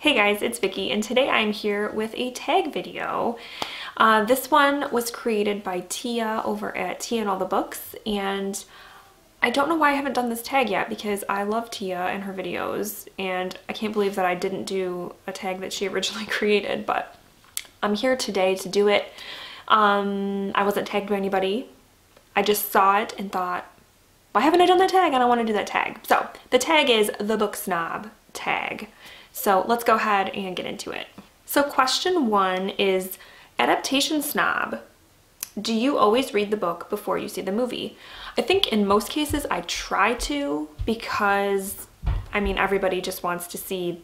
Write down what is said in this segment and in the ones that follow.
Hey guys, it's Vicky, and today I'm here with a tag video. This one was created by Tia over at Tia and All the Books, and I don't know why I haven't done this tag yet because I love Tia and her videos, and I can't believe that I didn't do a tag that she originally created, but I'm here today to do it. I wasn't tagged by anybody. I just saw it and thought, why haven't I done that tag? I don't want to do that tag. So the tag is the book snob tag. So let's go ahead and get into it. So question 1 is, adaptation snob. Do you always read the book before you see the movie? I think in most cases I try to, because I mean everybody just wants to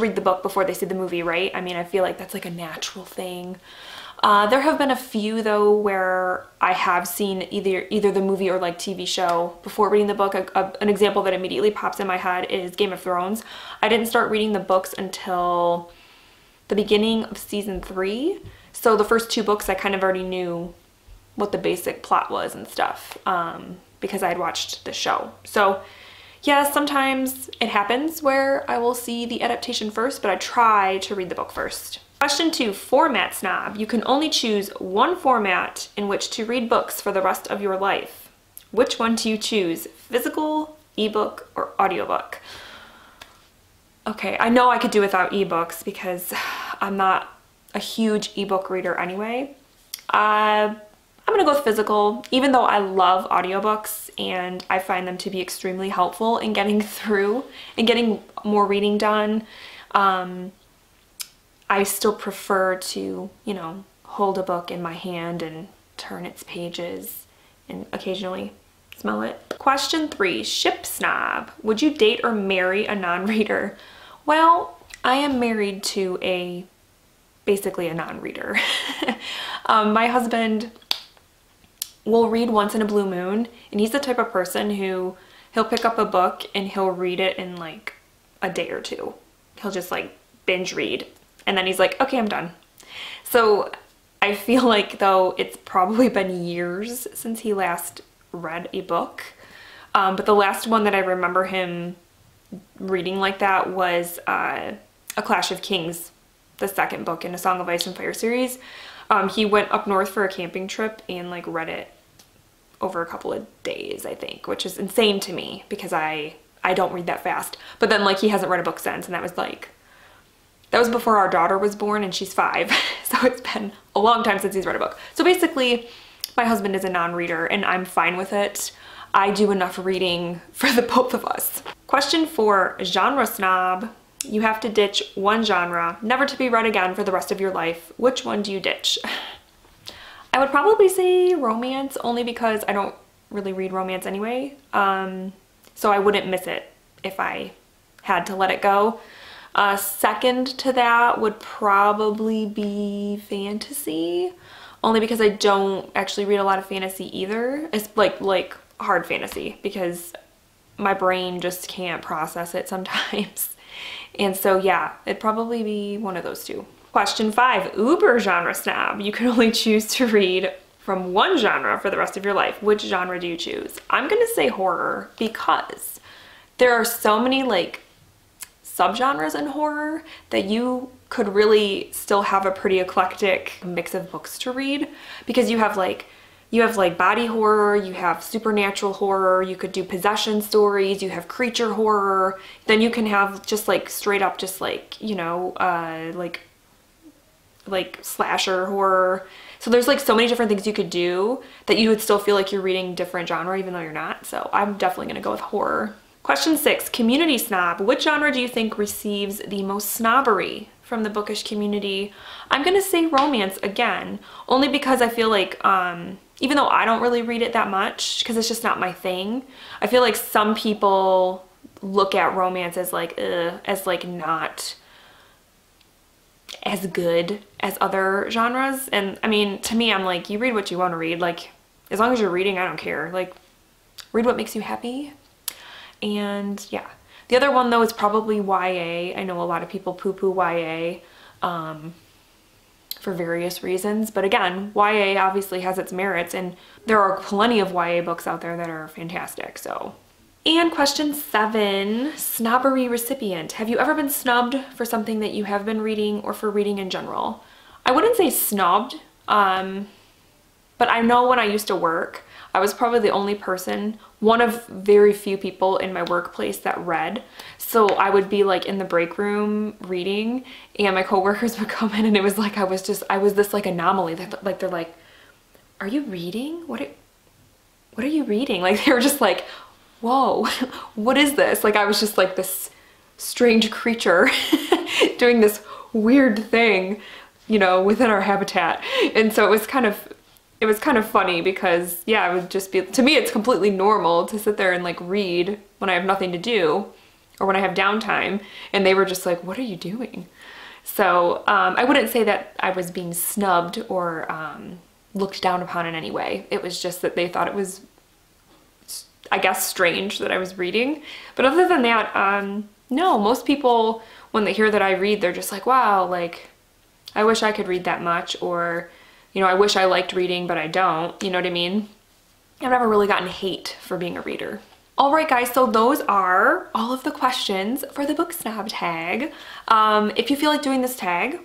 read the book before they see the movie, right? I mean, I feel like that's like a natural thing. There have been a few though where I have seen either the movie or like TV show before reading the book. An example that immediately pops in my head is Game of Thrones. I didn't start reading the books until the beginning of season 3. So the first 2 books I kind of already knew what the basic plot was and stuff because I had watched the show. So yeah, sometimes it happens where I will see the adaptation first, but I try to read the book first. Question 2, format snob. You can only choose one format in which to read books for the rest of your life. Which one do you choose? Physical, ebook, or audiobook? Okay, I know I could do without ebooks because I'm not a huge ebook reader anyway. I'm gonna go with physical, even though I love audiobooks and I find them to be extremely helpful in getting through and getting more reading done. I still prefer to, you know, hold a book in my hand and turn its pages and occasionally smell it. Question 3, ship snob. Would you date or marry a non-reader? Well, I am married to basically a non-reader. My husband will read once in a blue moon, and he's the type of person who he'll pick up a book and he'll read it in like a day or 2. He'll just like binge read. And then he's like, okay, I'm done. So I feel like though it's probably been years since he last read a book. But the last one that I remember him reading like that was A Clash of Kings, the 2nd book in A Song of Ice and Fire series. He went up north for a camping trip and like read it over a couple of days, I think, which is insane to me because I don't read that fast. But then like he hasn't read a book since, and that was before our daughter was born, and she's 5. So it's been a long time since he's read a book. So basically, my husband is a non-reader and I'm fine with it. I do enough reading for the both of us. Question 4, genre snob. You have to ditch one genre, never to be read again for the rest of your life. Which one do you ditch? I would probably say romance, only because I don't really read romance anyway. So I wouldn't miss it if I had to let it go. Second to that would probably be fantasy, only because I don't actually read a lot of fantasy either. It's like hard fantasy because my brain just can't process it sometimes. And so yeah, it'd probably be one of those 2. Question 5, uber genre snob. You can only choose to read from one genre for the rest of your life. Which genre do you choose? I'm gonna say horror because there are so many like subgenres in horror that you could really still have a pretty eclectic mix of books to read, because you have like body horror, you have supernatural horror, you could do possession stories, you have creature horror, then you can have just like straight up just like, you know, like slasher horror. So there's like so many different things you could do that you would still feel like you're reading different genre even though you're not. So I'm definitely gonna go with horror. Question 6, community snob. Which genre do you think receives the most snobbery from the bookish community? I'm gonna say romance again, only because I feel like, even though I don't really read it that much, because it's just not my thing, I feel like some people look at romance as like not as good as other genres. And I mean, to me, I'm like, you read what you want to read. Like, as long as you're reading, I don't care. Like, read what makes you happy. And yeah, the other one though is probably YA. I know a lot of people poo-poo YA for various reasons, but again, YA obviously has its merits, and there are plenty of YA books out there that are fantastic. So And question 7, snobbery recipient. Have you ever been snubbed for something that you have been reading or for reading in general? I wouldn't say snubbed, but I know when I used to work, I was probably the only person, one of very few people in my workplace that read. So I would be like in the break room reading and my coworkers would come in and it was like I was this like anomaly. Like they're like, are you reading? What are you reading? Like they were just like, whoa, what is this? Like I was just like this strange creature doing this weird thing, you know, within our habitat. And so it was kind of funny because yeah, it would just be, to me it's completely normal to sit there and like read when I have nothing to do or when I have downtime, and they were just like, what are you doing? So I wouldn't say that I was being snubbed or looked down upon in any way. It was just that they thought it was, I guess, strange that I was reading. But other than that, no, most people, when they hear that I read, they're just like, wow, like, I wish I could read that much, or, you know, I wish I liked reading, but I don't, you know what I mean? I've never really gotten hate for being a reader. All right, guys, so those are all of the questions for the book snob tag. If you feel like doing this tag,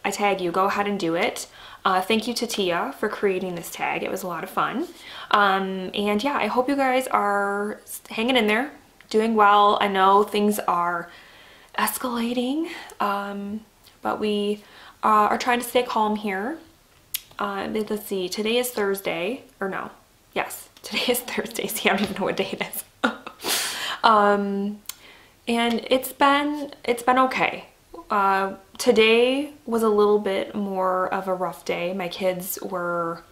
I tag you, go ahead and do it. Thank you to Tia for creating this tag. It was a lot of fun. And yeah, I hope you guys are hanging in there, doing well. I know things are escalating, but we are trying to stay calm here. Let's see, today is Thursday, or no, yes, today is Thursday. See, I don't even know what day it is. And it's been okay. Today was a little bit more of a rough day. My kids were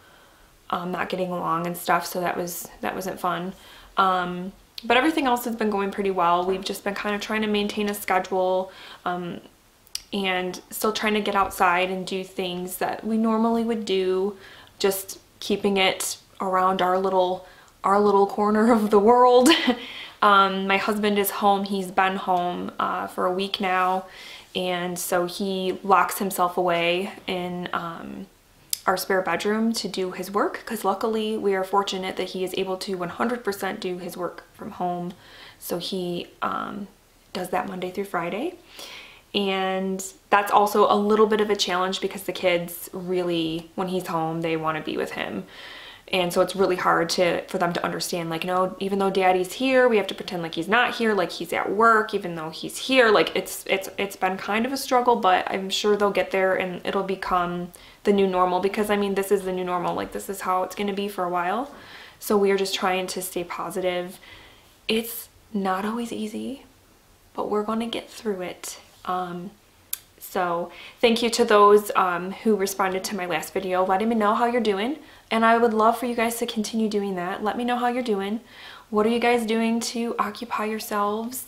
not getting along and stuff, so that wasn't fun. But everything else has been going pretty well. We've just been kind of trying to maintain a schedule and still trying to get outside and do things that we normally would do, just keeping it around our little corner of the world. My husband is home. He's been home for a week now, and so he locks himself away in our spare bedroom to do his work, because luckily we are fortunate that he is able to 100% do his work from home. So he does that Monday through Friday. And that's also a little bit of a challenge because the kids really, when he's home, they want to be with him. And so it's really hard for them to understand, like, no, even though daddy's here, we have to pretend like he's not here, like he's at work, even though he's here. Like it's been kind of a struggle, but I'm sure they'll get there and it'll become the new normal, because I mean, this is the new normal. Like this is how it's going to be for a while. So we are just trying to stay positive. It's not always easy, but we're going to get through it. So thank you to those who responded to my last video, letting me know how you're doing. And I would love for you guys to continue doing that. Let me know how you're doing. What are you guys doing to occupy yourselves?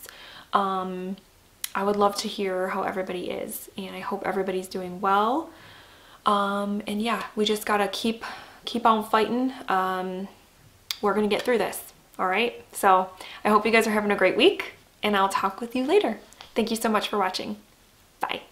I would love to hear how everybody is, and I hope everybody's doing well. And yeah, we just gotta keep on fighting. We're gonna get through this. All right. So I hope you guys are having a great week, and I'll talk with you later. Thank you so much for watching. Bye.